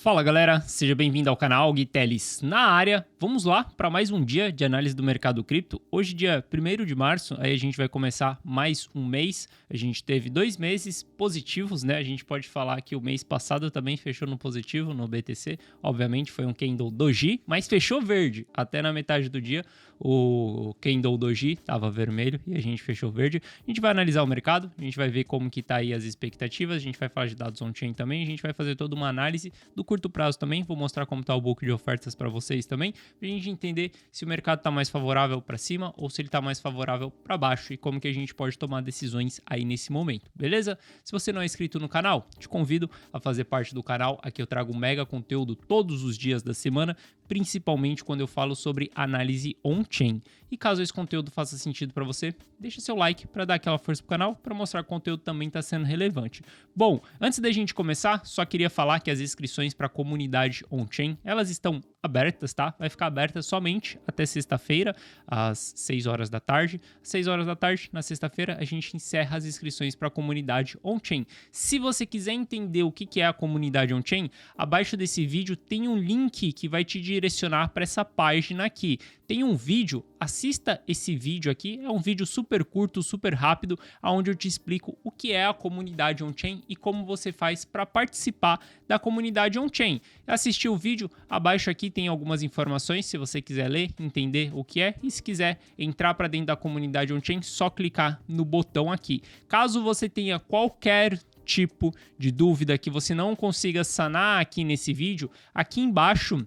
Fala galera, seja bem-vindo ao canal Gui Teles na área. Vamos lá para mais um dia de análise do mercado cripto. Hoje, dia 1º de março, aí a gente vai começar mais um mês. A gente teve 2 meses positivos, né? A gente pode falar que o mês passado também fechou no positivo no BTC. Obviamente foi um candle doji, mas fechou verde. Até na metade do dia o candle doji estava vermelho e a gente fechou verde. A gente vai analisar o mercado, a gente vai ver como que tá aí as expectativas, a gente vai falar de dados on-chain também, a gente vai fazer toda uma análise do curto prazo também, vou mostrar como está o book de ofertas para vocês também, para a gente entender se o mercado está mais favorável para cima ou se ele está mais favorável para baixo e como que a gente pode tomar decisões aí nesse momento, beleza? Se você não é inscrito no canal, te convido a fazer parte do canal, aqui eu trago mega conteúdo todos os dias da semana, principalmente quando eu falo sobre análise on-chain. E caso esse conteúdo faça sentido para você, deixa seu like para dar aquela força pro canal, para mostrar que o conteúdo também está sendo relevante. Bom, antes da gente começar, só queria falar que as inscrições para a comunidade on-chain, elas estão abertas, tá? Vai ficar aberta somente até sexta-feira, às 6 horas da tarde. Às 6 horas da tarde, na sexta-feira, a gente encerra as inscrições para a comunidade on-chain. Se você quiser entender o que é a comunidade on-chain, abaixo desse vídeo tem um link que vai te direcionar para essa página aqui. Tem um vídeo, assista esse vídeo aqui, é um vídeo super curto, super rápido, onde eu te explico o que é a comunidade on-chain e como você faz para participar da comunidade on-chain. Assistir o vídeo, abaixo aqui tem algumas informações, se você quiser ler, entender o que é, e se quiser entrar para dentro da comunidade on-chain, só clicar no botão aqui. Caso você tenha qualquer tipo de dúvida que você não consiga sanar aqui nesse vídeo, aqui embaixo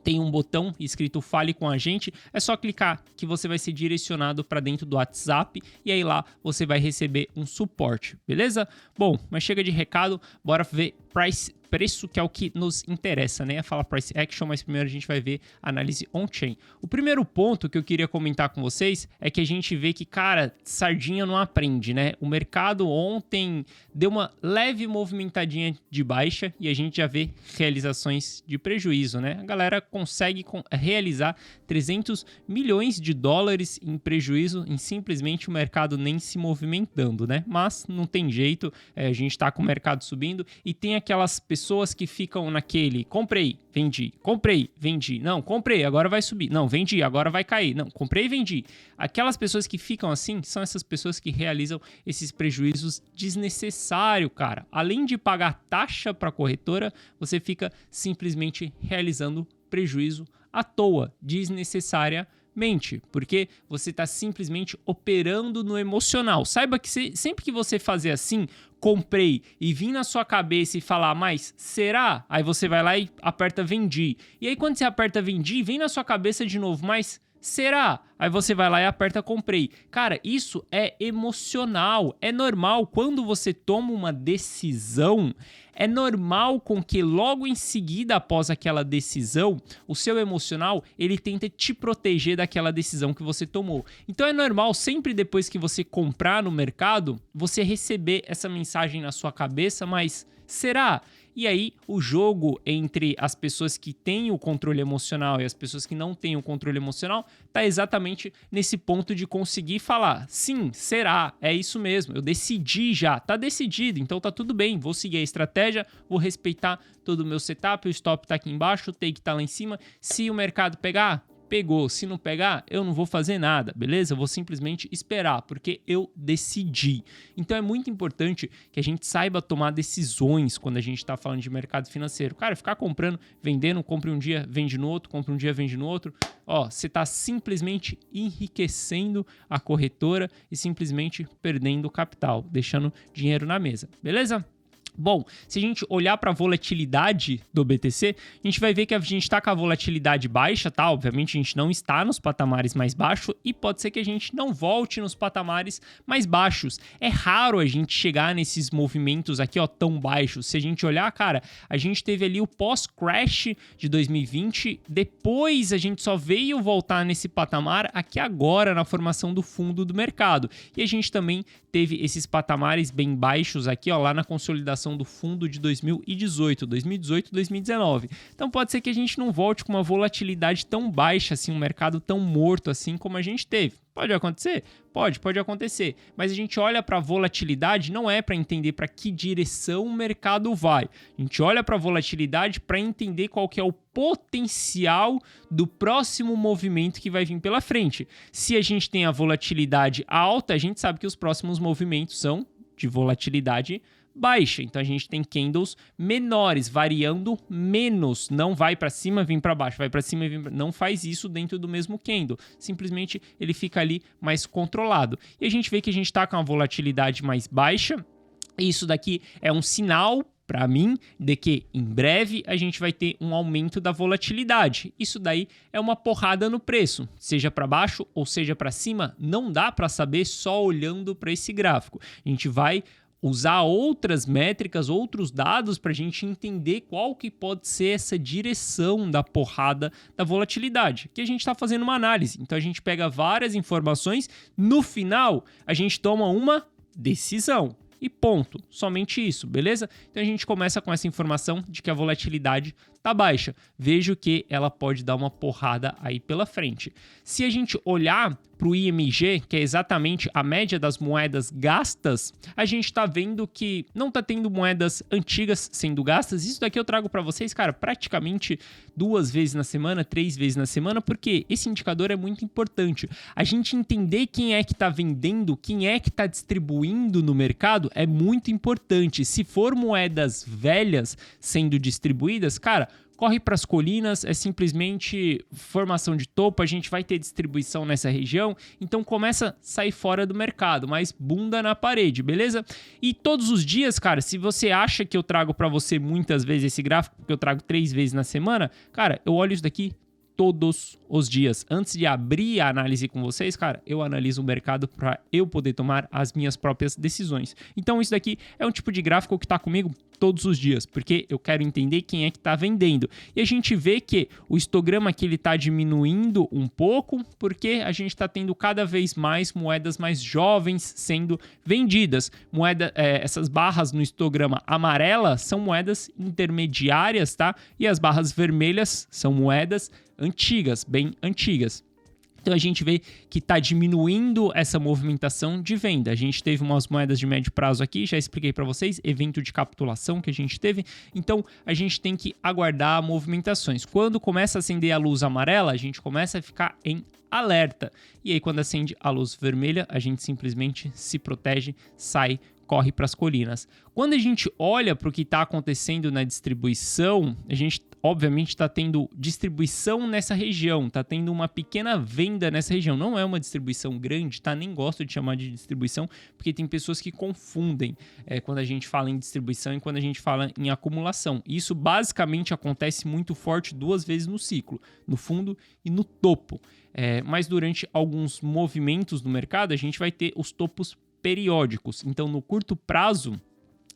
tem um botão escrito Fale com a gente, é só clicar que você vai ser direcionado para dentro do WhatsApp e aí lá você vai receber um suporte, beleza? Bom, mas chega de recado, bora ver preço, que é o que nos interessa, né? Fala price action, mas primeiro a gente vai ver análise on-chain. O primeiro ponto que eu queria comentar com vocês é que a gente vê que, cara, sardinha não aprende, né? O mercado ontem deu uma leve movimentadinha de baixa e a gente já vê realizações de prejuízo, né? A galera consegue realizar 300 milhões de dólares em prejuízo em simplesmente o mercado nem se movimentando, né? Mas não tem jeito, a gente tá com o mercado subindo e tem aquelas pessoas que ficam naquele comprei, vendi, não, comprei, agora vai subir, não, vendi, agora vai cair, não, comprei e vendi. Aquelas pessoas que ficam assim são essas pessoas que realizam esses prejuízos desnecessários, cara. Além de pagar taxa para a corretora, você fica simplesmente realizando prejuízo à toa, desnecessariamente, porque você está simplesmente operando no emocional. Saiba que sempre que você fazer assim, comprei e vir na sua cabeça e falar, mas será? Aí você vai lá e aperta vendi. E aí quando você aperta vendi, vem na sua cabeça de novo, mas será? Aí você vai lá e aperta comprei. Cara, isso é emocional, é normal. Quando você toma uma decisão, é normal com que logo em seguida, após aquela decisão, o seu emocional, ele tenta te proteger daquela decisão que você tomou. Então é normal, sempre depois que você comprar no mercado, você receber essa mensagem na sua cabeça, mas será? E aí, o jogo entre as pessoas que têm o controle emocional e as pessoas que não têm o controle emocional tá exatamente nesse ponto de conseguir falar, sim, será, é isso mesmo, eu decidi já, tá decidido, então tá tudo bem, vou seguir a estratégia, vou respeitar todo o meu setup, o stop tá aqui embaixo, o take tá lá em cima, se o mercado pegar, pegou, se não pegar, eu não vou fazer nada, beleza? Eu vou simplesmente esperar, porque eu decidi. Então é muito importante que a gente saiba tomar decisões quando a gente está falando de mercado financeiro. Cara, ficar comprando, vendendo, compre um dia, vende no outro, compre um dia, vende no outro. Ó, você está simplesmente enriquecendo a corretora e simplesmente perdendo capital, deixando dinheiro na mesa, beleza? Bom, se a gente olhar para a volatilidade do BTC, a gente vai ver que a gente está com a volatilidade baixa, tá? Obviamente a gente não está nos patamares mais baixos e pode ser que a gente não volte nos patamares mais baixos. É raro a gente chegar nesses movimentos aqui, ó, tão baixos. Se a gente olhar, cara, a gente teve ali o pós-crash de 2020, depois a gente só veio voltar nesse patamar aqui agora na formação do fundo do mercado. E a gente também teve esses patamares bem baixos aqui, ó, lá na consolidação operação do fundo de 2018, 2019. Então pode ser que a gente não volte com uma volatilidade tão baixa, assim, um mercado tão morto assim como a gente teve. Pode acontecer? Pode acontecer. Mas a gente olha para a volatilidade não é para entender para que direção o mercado vai. A gente olha para a volatilidade para entender qual que é o potencial do próximo movimento que vai vir pela frente. Se a gente tem a volatilidade alta, a gente sabe que os próximos movimentos são de volatilidade baixa. Então a gente tem candles menores, variando menos. Não vai para cima, vem para baixo, vai para cima, não faz isso dentro do mesmo candle. Simplesmente ele fica ali mais controlado. E a gente vê que a gente está com uma volatilidade mais baixa. Isso daqui é um sinal para mim, de que em breve a gente vai ter um aumento da volatilidade. Isso daí é uma porrada no preço, seja para baixo ou seja para cima, não dá para saber só olhando para esse gráfico. A gente vai usar outras métricas, outros dados para a gente entender qual que pode ser essa direção da porrada da volatilidade. Aqui a gente está fazendo uma análise, então a gente pega várias informações, no final a gente toma uma decisão. E ponto, somente isso, beleza? Então a gente começa com essa informação de que a volatilidade tá baixa. Vejo que ela pode dar uma porrada aí pela frente. Se a gente olhar para o IMG, que é exatamente a média das moedas gastas, a gente está vendo que não está tendo moedas antigas sendo gastas. Isso daqui eu trago para vocês, cara, praticamente 2 vezes na semana, 3 vezes na semana, porque esse indicador é muito importante. A gente entender quem é que está vendendo, quem é que está distribuindo no mercado é muito importante. Se for moedas velhas sendo distribuídas, cara, corre para as colinas, é simplesmente formação de topo, a gente vai ter distribuição nessa região, então começa a sair fora do mercado, mas bunda na parede, beleza? E todos os dias, cara, se você acha que eu trago para você muitas vezes esse gráfico, porque eu trago 3 vezes na semana, cara, eu olho isso daqui todos os dias. Antes de abrir a análise com vocês, cara, eu analiso o mercado para eu poder tomar as minhas próprias decisões. Então isso daqui é um tipo de gráfico que está comigo todos os dias, porque eu quero entender quem é que está vendendo. E a gente vê que o histograma aqui ele está diminuindo um pouco, porque a gente está tendo cada vez mais moedas mais jovens sendo vendidas. Essas barras no histograma amarela são moedas intermediárias, tá? E as barras vermelhas são moedas antigas, bem antigas. Então a gente vê que está diminuindo essa movimentação de venda. A gente teve umas moedas de médio prazo aqui, já expliquei para vocês, evento de capitulação que a gente teve. Então a gente tem que aguardar movimentações. Quando começa a acender a luz amarela, a gente começa a ficar em alerta. E aí quando acende a luz vermelha, a gente simplesmente se protege, sai, corre para as colinas. Quando a gente olha para o que está acontecendo na distribuição, a gente obviamente está tendo distribuição nessa região, está tendo uma pequena venda nessa região. Não é uma distribuição grande, tá? Nem gosto de chamar de distribuição, porque tem pessoas que confundem quando a gente fala em distribuição e quando a gente fala em acumulação. Isso basicamente acontece muito forte 2 vezes no ciclo, no fundo e no topo. Mas durante alguns movimentos no mercado, a gente vai ter os topos periódicos. Então, no curto prazo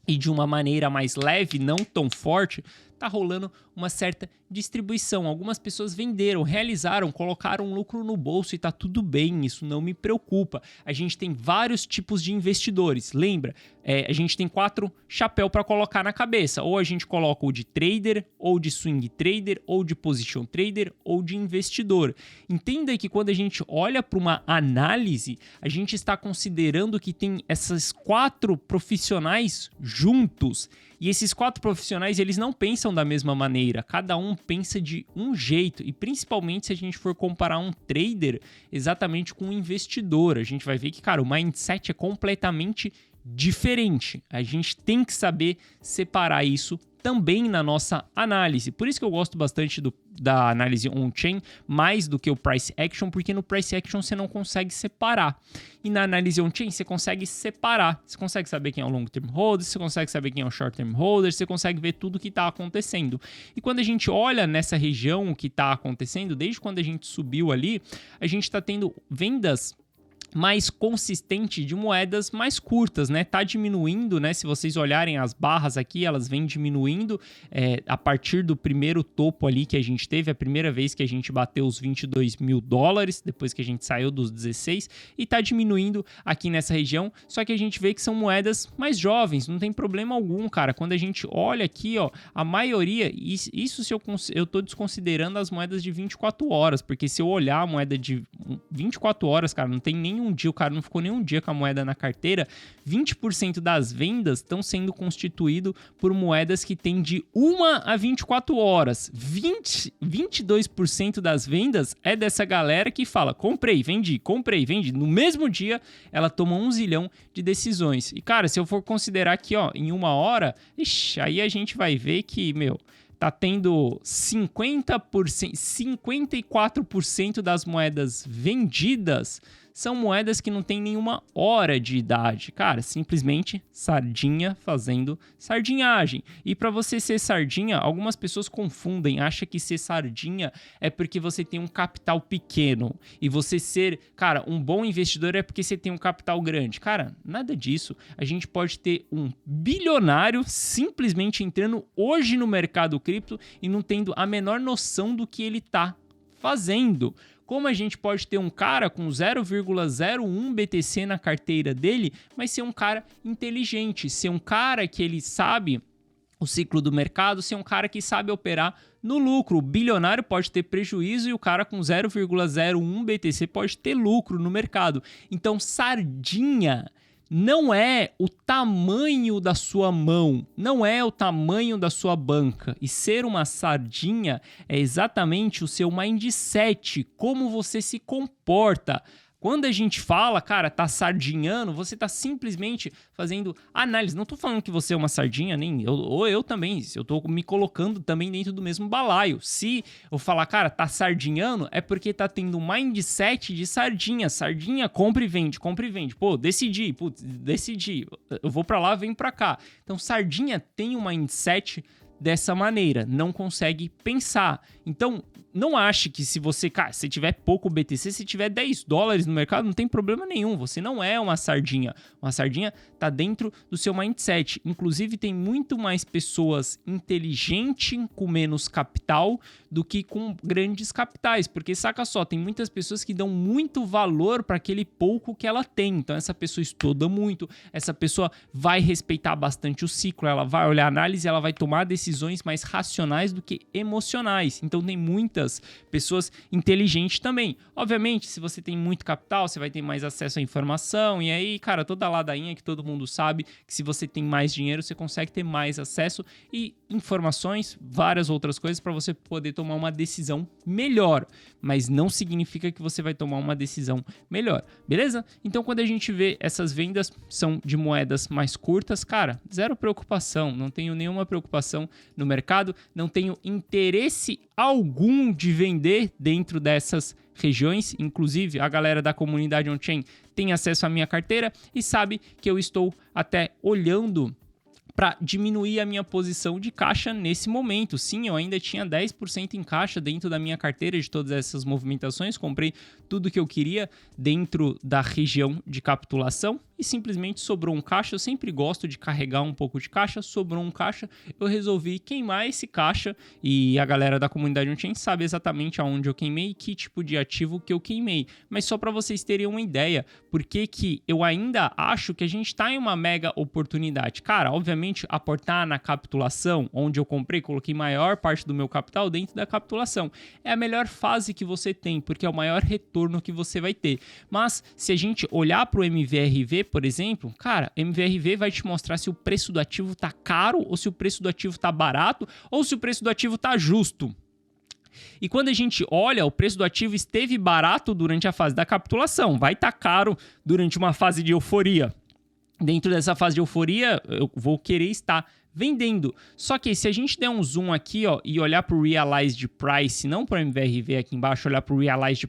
e de uma maneira mais leve, não tão forte, tá rolando uma certa distribuição. Algumas pessoas venderam, realizaram, colocaram lucro no bolso e tá tudo bem, isso não me preocupa. A gente tem vários tipos de investidores. Lembra? A gente tem 4 chapéus para colocar na cabeça. Ou a gente coloca o de trader, ou de swing trader, ou de position trader, ou de investidor. Entenda que quando a gente olha para uma análise, a gente está considerando que tem esses 4 profissionais juntos. E esses 4 profissionais, eles não pensam da mesma maneira. Cada um pensa de um jeito. E principalmente se a gente for comparar um trader exatamente com um investidor. A gente vai ver que, cara, o mindset é completamente diferente. A gente tem que saber separar isso também na nossa análise. Por isso que eu gosto bastante da análise on-chain, mais do que o price action, porque no price action você não consegue separar. E na análise on-chain você consegue separar. Você consegue saber quem é o long-term holder, você consegue saber quem é o short-term holder, você consegue ver tudo o que está acontecendo. E quando a gente olha nessa região o que está acontecendo, desde quando a gente subiu ali, a gente está tendo vendas mais consistente de moedas mais curtas, né? Tá diminuindo, né? Se vocês olharem as barras aqui, elas vêm diminuindo a partir do primeiro topo ali que a gente teve, a primeira vez que a gente bateu os $22 mil, depois que a gente saiu dos 16, e tá diminuindo aqui nessa região, só que a gente vê que são moedas mais jovens, não tem problema algum, cara. Quando a gente olha aqui, ó, a maioria, isso se eu tô desconsiderando as moedas de 24 horas, porque se eu olhar a moeda de 24 horas, cara, não tem nenhum dia, o cara não ficou nenhum dia com a moeda na carteira, 20% das vendas estão sendo constituído por moedas que tem de 1 a 24 horas. 22% das vendas é dessa galera que fala, comprei, vendi. No mesmo dia, ela toma 1 zilhão de decisões. E, cara, se eu for considerar aqui, ó, em 1 hora, aí a gente vai ver que, tá tendo 54% das moedas vendidas são moedas que não tem nenhuma hora de idade. Cara, simplesmente sardinha fazendo sardinhagem. E para você ser sardinha, algumas pessoas confundem, acham que ser sardinha é porque você tem um capital pequeno. E você ser, cara, um bom investidor é porque você tem um capital grande. Cara, nada disso. A gente pode ter um bilionário simplesmente entrando hoje no mercado cripto e não tendo a menor noção do que ele tá fazendo. Como a gente pode ter um cara com 0,01 BTC na carteira dele, mas ser um cara inteligente, ser um cara que ele sabe o ciclo do mercado, ser um cara que sabe operar no lucro. O bilionário pode ter prejuízo e o cara com 0,01 BTC pode ter lucro no mercado. Então, sardinha não é o tamanho da sua mão, não é o tamanho da sua banca. E ser uma sardinha é exatamente o seu mindset, como você se comporta. Quando a gente fala, cara, tá sardinhando, você tá simplesmente fazendo análise. Não tô falando que você é uma sardinha, nem eu também. Eu tô me colocando também dentro do mesmo balaio. Se eu falar, cara, tá sardinhando, é porque tá tendo um mindset de sardinha. Sardinha, compra e vende, compra e vende. Pô, decidi. Eu vou pra lá, venho pra cá. Então, sardinha tem um mindset dessa maneira, não consegue pensar. Então, não ache que se você, cara, se tiver pouco BTC, se tiver $10 no mercado, não tem problema nenhum. Você não é uma sardinha. Uma sardinha tá dentro do seu mindset. Inclusive, tem muito mais pessoas inteligentes com menos capital do que com grandes capitais. Porque, saca só, tem muitas pessoas que dão muito valor para aquele pouco que ela tem. Então, essa pessoa estuda muito, essa pessoa vai respeitar bastante o ciclo, ela vai olhar a análise, ela vai tomar decisões mais racionais do que emocionais. Então, tem muitas pessoas inteligentes também. Obviamente, se você tem muito capital, você vai ter mais acesso à informação. E aí, cara, toda a ladainha que todo mundo sabe que se você tem mais dinheiro, você consegue ter mais acesso e informações, várias outras coisas para você poder tomar uma decisão melhor. Mas não significa que você vai tomar uma decisão melhor, beleza? Então, quando a gente vê essas vendas são de moedas mais curtas, cara, zero preocupação. Não tenho nenhuma preocupação no mercado, não tenho interesse algum de vender dentro dessas regiões. Inclusive, a galera da comunidade on-chain tem acesso à minha carteira e sabe que eu estou até olhando para diminuir a minha posição de caixa nesse momento. Sim, eu ainda tinha 10% em caixa dentro da minha carteira de todas essas movimentações, comprei tudo que eu queria dentro da região de capitulação e simplesmente sobrou um caixa. Eu sempre gosto de carregar um pouco de caixa, sobrou um caixa, eu resolvi queimar esse caixa e a galera da comunidade on-chain sabe exatamente aonde eu queimei e que tipo de ativo que eu queimei. Mas só para vocês terem uma ideia, porque que eu ainda acho que a gente está em uma mega oportunidade. Cara, obviamente aportar na capitulação, onde eu comprei, coloquei maior parte do meu capital dentro da capitulação. É a melhor fase que você tem, porque é o maior retorno que você vai ter. Mas se a gente olhar para o MVRV, por exemplo, cara, MVRV vai te mostrar se o preço do ativo tá caro ou se o preço do ativo tá barato ou se o preço do ativo tá justo. E quando a gente olha, o preço do ativo esteve barato durante a fase da capitulação, vai estar caro durante uma fase de euforia. Dentro dessa fase de euforia, eu vou querer estar vendendo. Só que se a gente der um zoom aqui, ó, e olhar para o Realized Price, não para o MVRV aqui embaixo, olhar para o Realized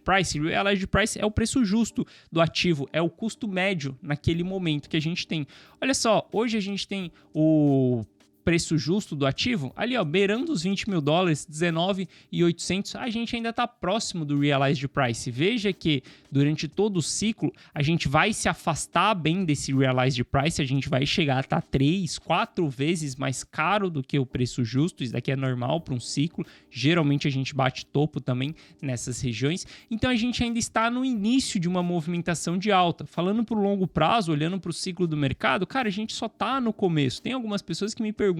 Price é o preço justo do ativo, é o custo médio naquele momento que a gente tem. Olha só, hoje a gente tem o preço justo do ativo, ali ó, beirando os 20 mil dólares, 19.800, a gente ainda está próximo do realized price. Veja que durante todo o ciclo a gente vai se afastar bem desse realized price, a gente vai chegar a estar 3, 4 vezes mais caro do que o preço justo. Isso daqui é normal para um ciclo, geralmente a gente bate topo também nessas regiões, então a gente ainda está no início de uma movimentação de alta. Falando para o longo prazo, olhando para o ciclo do mercado, cara, a gente só está no começo. Tem algumas pessoas que me perguntam,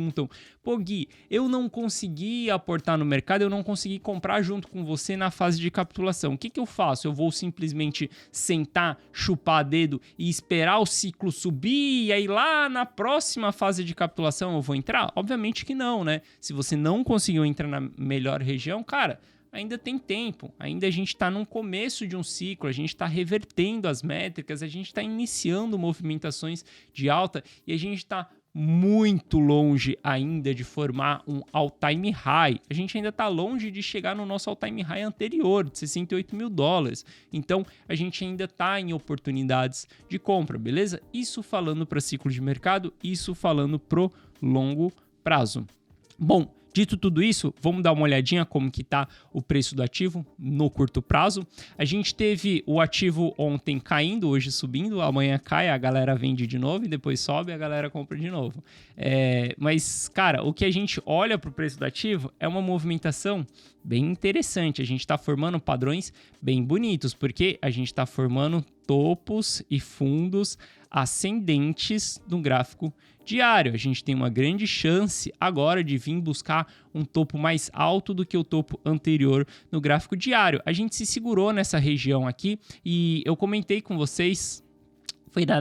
pô Gui, eu não consegui aportar no mercado, eu não consegui comprar junto com você na fase de capitulação, o que eu faço? Eu vou simplesmente sentar, chupar dedo e esperar o ciclo subir e aí lá na próxima fase de capitulação eu vou entrar? Obviamente que não, né? Se você não conseguiu entrar na melhor região, cara, ainda tem tempo, ainda a gente está no começo de um ciclo, a gente está revertendo as métricas, a gente está iniciando movimentações de alta e a gente está muito longe ainda de formar um all-time high. A gente ainda está longe de chegar no nosso all-time high anterior, de 68 mil dólares. Então, a gente ainda está em oportunidades de compra, beleza? Isso falando para ciclo de mercado, isso falando pro longo prazo. Bom, dito tudo isso, vamos dar uma olhadinha como que está o preço do ativo no curto prazo. A gente teve o ativo ontem caindo, hoje subindo, amanhã cai, a galera vende de novo e depois sobe, a galera compra de novo. Mas, cara, o que a gente olha para o preço do ativo é uma movimentação bem interessante. A gente está formando padrões bem bonitos, porque a gente está formando topos e fundos ascendentes no gráfico diário. A gente tem uma grande chance agora de vir buscar um topo mais alto do que o topo anterior no gráfico diário. A gente se segurou nessa região aqui e eu comentei com vocês, foi na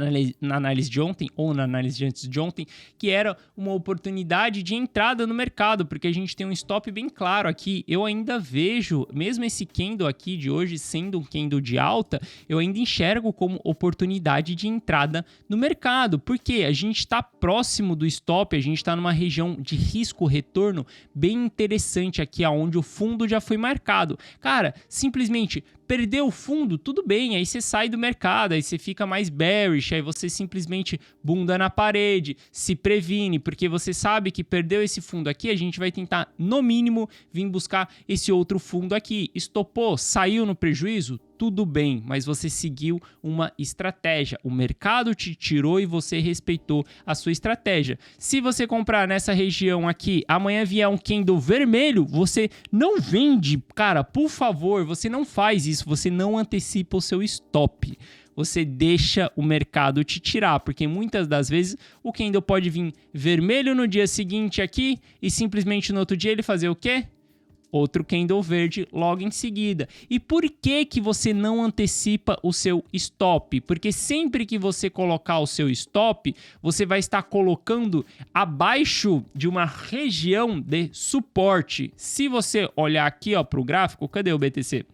análise de ontem ou na análise de antes de ontem, que era uma oportunidade de entrada no mercado, porque a gente tem um stop bem claro aqui. Eu ainda vejo, mesmo esse candle aqui de hoje sendo um candle de alta, eu ainda enxergo como oportunidade de entrada no mercado, porque a gente está próximo do stop, a gente está numa região de risco-retorno bem interessante aqui, onde o fundo já foi marcado. Cara, simplesmente perdeu o fundo, tudo bem, aí você sai do mercado, aí você fica mais bearish, aí você simplesmente bunda na parede, se previne, porque você sabe que perdeu esse fundo aqui, a gente vai tentar, no mínimo, vir buscar esse outro fundo aqui. Estopou, saiu no prejuízo? Tudo bem, mas você seguiu uma estratégia. O mercado te tirou e você respeitou a sua estratégia. Se você comprar nessa região aqui, amanhã vier um candle vermelho, você não vende, cara, por favor, você não faz isso, você não antecipa o seu stop. Você deixa o mercado te tirar, porque muitas das vezes o candle pode vir vermelho no dia seguinte aqui e simplesmente no outro dia ele fazer o quê? Outro candle verde logo em seguida. E por que que você não antecipa o seu stop? Porque sempre que você colocar o seu stop, você vai estar colocando abaixo de uma região de suporte. Se você olhar aqui para o gráfico, cadê o BTC?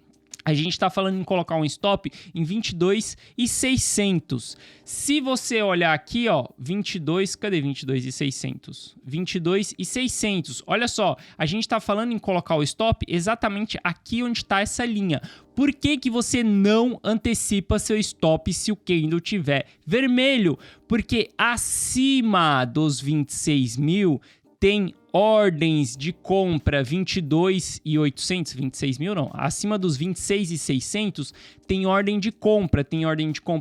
A gente está falando em colocar um stop em 22.600. Se você olhar aqui, 22, cadê 22.600? 22.600. Olha só, a gente está falando em colocar o stop exatamente aqui onde está essa linha. Por que que você não antecipa seu stop se o candle tiver vermelho? Porque acima dos 26 mil tem ordens de compra 22.800, 26 mil não, acima dos 26.600 tem ordem de compra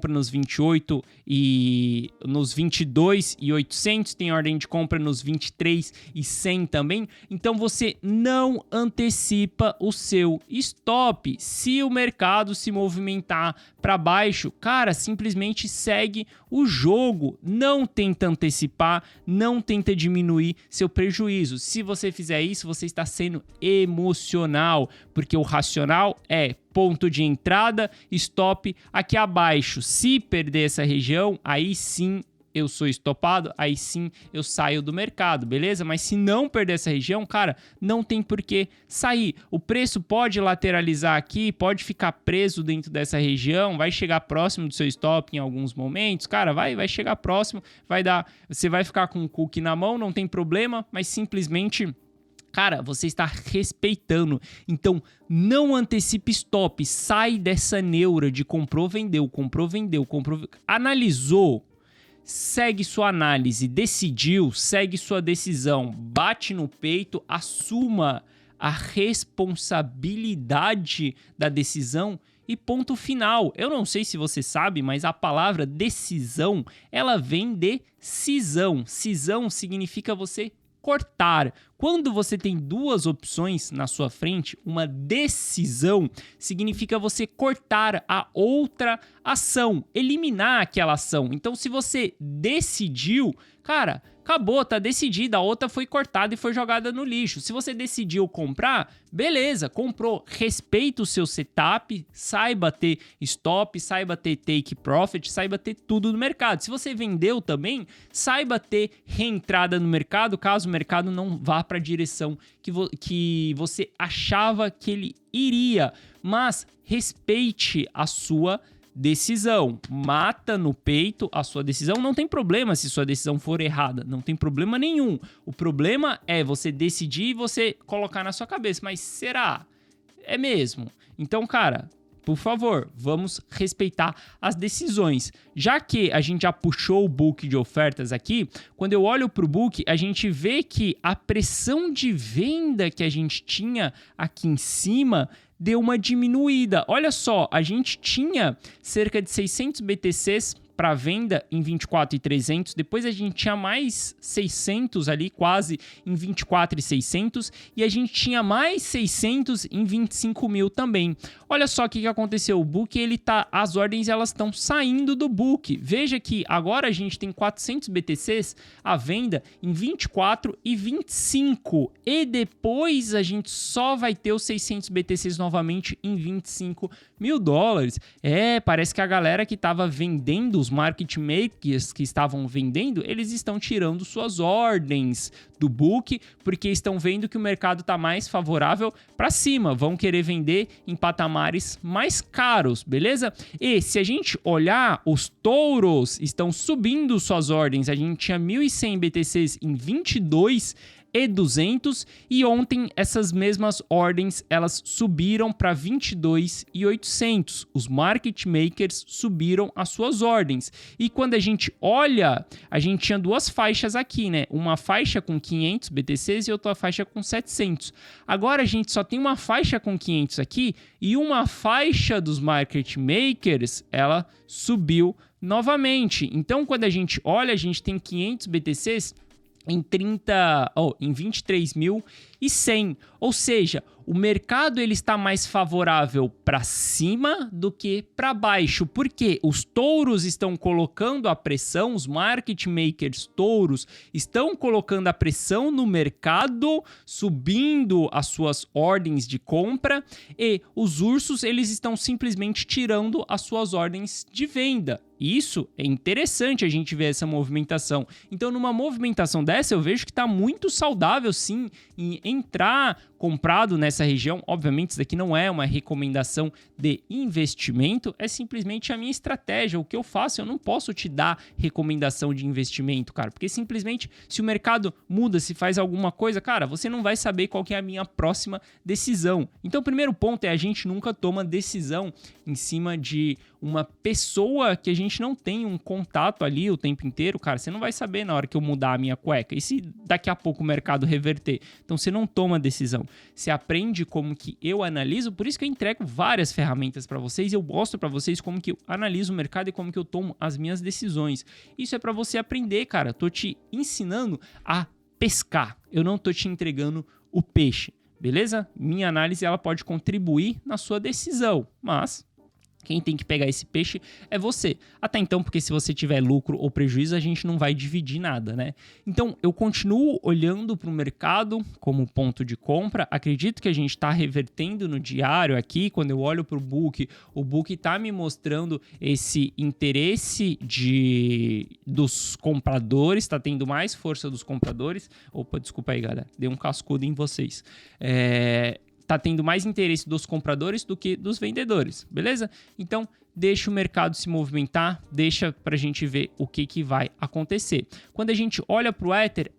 nos 28 e nos 22.800, tem ordem de compra nos 23.100 também. Então você não antecipa o seu stop. Se o mercado se movimentar para baixo, cara, simplesmente segue o jogo, não tenta antecipar, não tenta diminuir seu prejuízo. Se você fizer isso, você está sendo emocional, porque o racional é ponto de entrada, stop aqui abaixo. Se perder essa região, aí sim eu sou estopado, aí sim eu saio do mercado, beleza? Mas se não perder essa região, cara, não tem por que sair. O preço pode lateralizar aqui, pode ficar preso dentro dessa região, vai chegar próximo do seu stop em alguns momentos, cara, vai chegar próximo, você vai ficar com o cookie na mão, não tem problema, mas simplesmente, cara, você está respeitando. Então, não antecipe stop. Sai dessa neura de comprou, vendeu. Analisou. segue sua análise, decidiu, segue sua decisão, bate no peito, assuma a responsabilidade da decisão e ponto final. Eu não sei se você sabe, mas a palavra decisão, ela vem de cisão. Cisão significa você cortar. Quando você tem duas opções na sua frente, uma decisão significa você cortar a outra ação, eliminar aquela ação. Então, se você decidiu, cara, acabou, tá decidida, a outra foi cortada e foi jogada no lixo. Se você decidiu comprar, beleza, comprou. Respeita o seu setup, saiba ter stop, saiba ter take profit, saiba ter tudo no mercado. Se você vendeu também, saiba ter reentrada no mercado, caso o mercado não vá para a direção que você achava que ele iria. Mas respeite a sua decisão, mata no peito a sua decisão. Não tem problema se sua decisão for errada, não tem problema nenhum. O problema é você decidir e você colocar na sua cabeça, mas será? É mesmo? Então, cara, por favor, vamos respeitar as decisões. Já que a gente já puxou o book de ofertas aqui, quando eu olho para o book, a gente vê que a pressão de venda que a gente tinha aqui em cima deu uma diminuída. Olha só, a gente tinha cerca de 600 BTCs para venda em 24.300, depois a gente tinha mais 600 ali, quase em 24.600, e a gente tinha mais 600 em 25 mil também. Olha só o que aconteceu, o book, as ordens elas estão saindo do book. Veja que agora a gente tem 400 BTCs à venda em 24 e 25, e depois a gente só vai ter os 600 BTCs novamente em 25 mil dólares. Parece que a galera que estava vendendo, os market makers que estavam vendendo, eles estão tirando suas ordens do book, porque estão vendo que o mercado está mais favorável para cima, vão querer vender em patamares mais caros, beleza? E se a gente olhar, os touros estão subindo suas ordens, a gente tinha 1.100 BTCs em 22.200 e ontem essas mesmas ordens elas subiram para 22.800. Os market makers subiram as suas ordens. E quando a gente olha, a gente tinha duas faixas aqui, né? Uma faixa com 500 BTCs e outra faixa com 700. Agora a gente só tem uma faixa com 500 aqui e uma faixa dos market makers, ela subiu novamente. Então quando a gente olha, a gente tem 500 BTCs em 23.100, ou seja, o mercado ele está mais favorável para cima do que para baixo, porque os touros estão colocando a pressão, os market makers touros estão colocando a pressão no mercado, subindo as suas ordens de compra, e os ursos eles estão simplesmente tirando as suas ordens de venda. Isso é interessante a gente ver essa movimentação. Então, numa movimentação dessa, eu vejo que está muito saudável, sim, em entrar comprado nessa região. Obviamente, isso daqui não é uma recomendação de investimento, é simplesmente a minha estratégia. O que eu faço, eu não posso te dar recomendação de investimento, cara, porque simplesmente, se o mercado muda, se faz alguma coisa, cara, você não vai saber qual que é a minha próxima decisão. Então, o primeiro ponto é a gente nunca toma decisão em cima de uma pessoa que a gente não tem um contato ali o tempo inteiro, cara, você não vai saber na hora que eu mudar a minha cueca. E se daqui a pouco o mercado reverter? Então você não toma decisão. Você aprende como que eu analiso, por isso que eu entrego várias ferramentas para vocês e eu mostro para vocês como que eu analiso o mercado e como que eu tomo as minhas decisões. Isso é para você aprender, cara. Tô te ensinando a pescar. Eu não tô te entregando o peixe, beleza? Minha análise ela pode contribuir na sua decisão, mas quem tem que pegar esse peixe é você. Até então, porque se você tiver lucro ou prejuízo, a gente não vai dividir nada, né? Então, eu continuo olhando para o mercado como ponto de compra. Acredito que a gente está revertendo no diário aqui. Quando eu olho para o book está me mostrando esse interesse dos compradores, está tendo mais força dos compradores. Opa, desculpa aí, galera. Dei um cascudo em vocês. Tá tendo mais interesse dos compradores do que dos vendedores, beleza? Então, deixa o mercado se movimentar, deixa pra gente ver o que vai acontecer. Quando a gente olha pro Ether,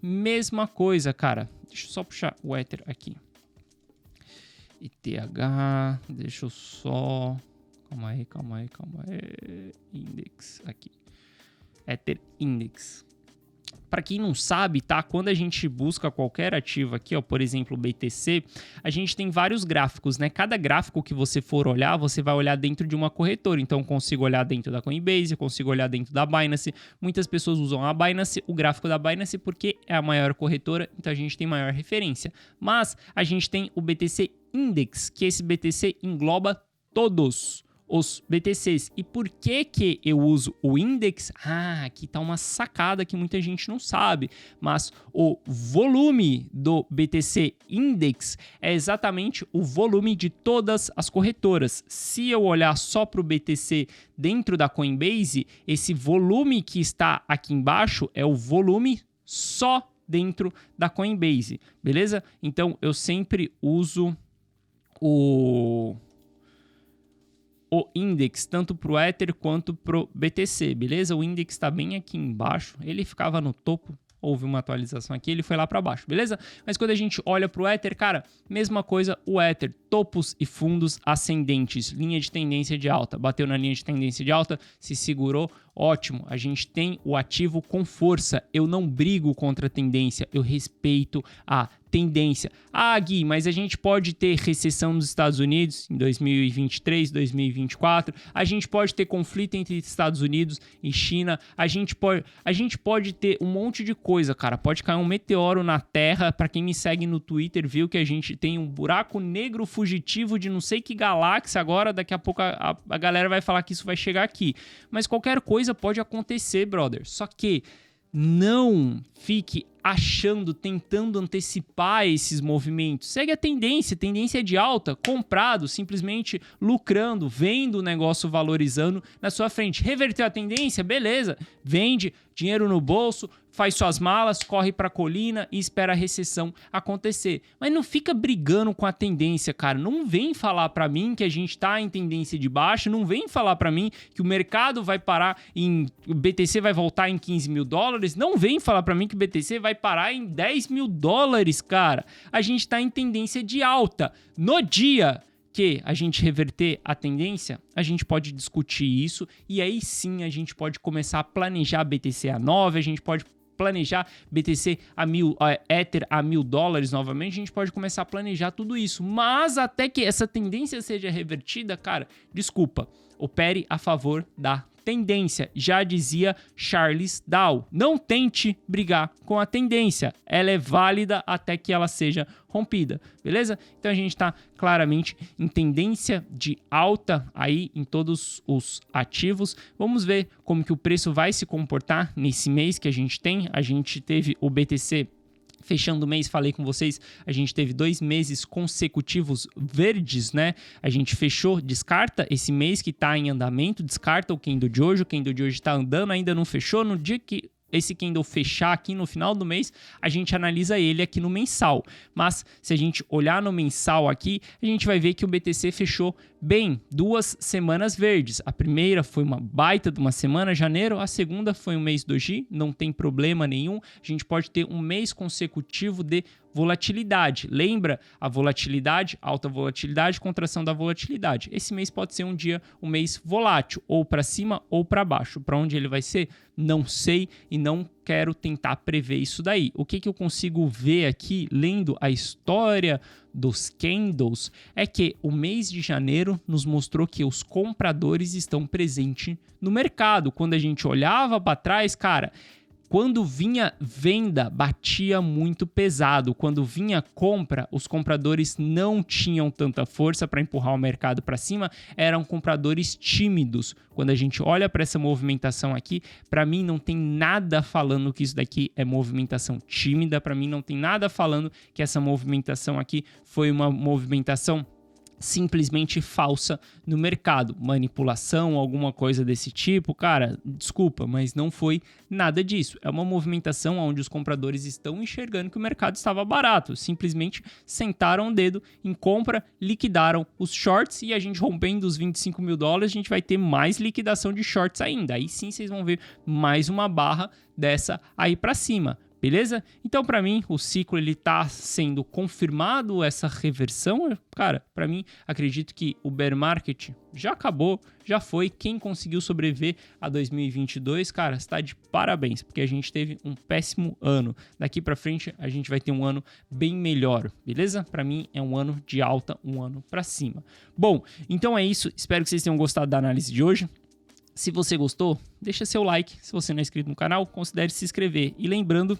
mesma coisa, cara. Deixa eu só puxar o Ether aqui. ETH, deixa eu só... Calma aí. Index aqui. Ether Index. Para quem não sabe, tá? Quando a gente busca qualquer ativo aqui, ó, por exemplo, o BTC, a gente tem vários gráficos, né? Cada gráfico que você for olhar, você vai olhar dentro de uma corretora. Então, eu consigo olhar dentro da Coinbase, eu consigo olhar dentro da Binance. Muitas pessoas usam a Binance, o gráfico da Binance, porque é a maior corretora, então a gente tem maior referência. Mas a gente tem o BTC Index, que esse BTC engloba todos os BTCs. E por que eu uso o index? Aqui tá uma sacada que muita gente não sabe, mas o volume do BTC Index é exatamente o volume de todas as corretoras. Se eu olhar só para o BTC dentro da Coinbase, esse volume que está aqui embaixo é o volume só dentro da Coinbase, beleza? Então eu sempre uso o index, tanto para o Ether quanto para o BTC, beleza? O index está bem aqui embaixo, ele ficava no topo, houve uma atualização aqui, ele foi lá para baixo, beleza? Mas quando a gente olha para o Ether, cara, mesma coisa, o Ether, topos e fundos ascendentes, linha de tendência de alta, bateu na linha de tendência de alta, se segurou, ótimo, a gente tem o ativo com força, eu não brigo contra a tendência, eu respeito a tendência. Gui, mas a gente pode ter recessão nos Estados Unidos em 2023, 2024, a gente pode ter conflito entre Estados Unidos e China, a gente pode ter um monte de coisa, cara, pode cair um meteoro na Terra, para quem me segue no Twitter viu que a gente tem um buraco negro fugitivo de não sei que galáxia agora, daqui a pouco a galera vai falar que isso vai chegar aqui, mas qualquer coisa pode acontecer, brother, só que não fique achando, tentando antecipar esses movimentos. Segue a tendência de alta, comprado, simplesmente lucrando, vendo o negócio valorizando na sua frente. Reverteu a tendência? Beleza, vende, dinheiro no bolso, faz suas malas, corre para a colina e espera a recessão acontecer. Mas não fica brigando com a tendência, cara. Não vem falar para mim que a gente tá em tendência de baixa, não vem falar para mim que o mercado vai parar o BTC vai voltar em 15 mil dólares, não vem falar para mim que o BTC vai parar em 10 mil dólares, cara. A gente tá em tendência de alta. No dia que a gente reverter a tendência, a gente pode discutir isso e aí sim a gente pode começar a planejar BTC a 9, a gente pode planejar BTC a Ether a 1.000 dólares novamente, a gente pode começar a planejar tudo isso, mas até que essa tendência seja revertida, cara, desculpa, opere a favor da tendência, já dizia Charles Dow. Não tente brigar com a tendência, ela é válida até que ela seja rompida, beleza? Então a gente está claramente em tendência de alta aí em todos os ativos. Vamos ver como que o preço vai se comportar nesse mês que a gente tem. A gente teve o BTC fechando o mês, falei com vocês, a gente teve 2 meses consecutivos verdes, né? A gente fechou, descarta esse mês que tá em andamento, descarta o candle de hoje, o candle de hoje tá andando, ainda não fechou, no dia que esse candle fechar aqui no final do mês, a gente analisa ele aqui no mensal. Mas se a gente olhar no mensal aqui, a gente vai ver que o BTC fechou bem, 2 semanas verdes. A primeira foi uma baita de uma semana, janeiro, a segunda foi um mês doji, não tem problema nenhum. A gente pode ter um mês consecutivo de volatilidade. Lembra a volatilidade, alta volatilidade, contração da volatilidade. Esse mês pode ser um mês volátil, ou para cima ou para baixo. Para onde ele vai ser? Não sei e não quero tentar prever isso daí. O que eu consigo ver aqui, lendo a história dos candles, é que o mês de janeiro nos mostrou que os compradores estão presentes no mercado. Quando a gente olhava para trás, cara, quando vinha venda, batia muito pesado. Quando vinha compra, os compradores não tinham tanta força para empurrar o mercado para cima, eram compradores tímidos. Quando a gente olha para essa movimentação aqui, para mim não tem nada falando que isso daqui é movimentação tímida, para mim não tem nada falando que essa movimentação aqui foi uma movimentação simplesmente falsa no mercado, manipulação, alguma coisa desse tipo, cara, desculpa, mas não foi nada disso. É uma movimentação onde os compradores estão enxergando que o mercado estava barato, simplesmente sentaram o dedo em compra, liquidaram os shorts e a gente rompendo os 25 mil dólares, a gente vai ter mais liquidação de shorts ainda. Aí sim vocês vão ver mais uma barra dessa aí para cima. Beleza? Então, para mim, o ciclo ele tá sendo confirmado, essa reversão. Cara, para mim, acredito que o bear market já acabou, já foi. Quem conseguiu sobreviver a 2022, cara, está de parabéns, porque a gente teve um péssimo ano. Daqui para frente, a gente vai ter um ano bem melhor, beleza? Para mim, é um ano de alta, um ano para cima. Bom, então é isso. Espero que vocês tenham gostado da análise de hoje. Se você gostou, deixa seu like. Se você não é inscrito no canal, considere se inscrever. E lembrando,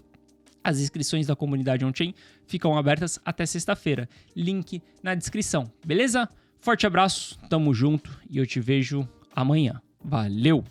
as inscrições da comunidade on-chain ficam abertas até sexta-feira. Link na descrição, beleza? Forte abraço, tamo junto e eu te vejo amanhã. Valeu!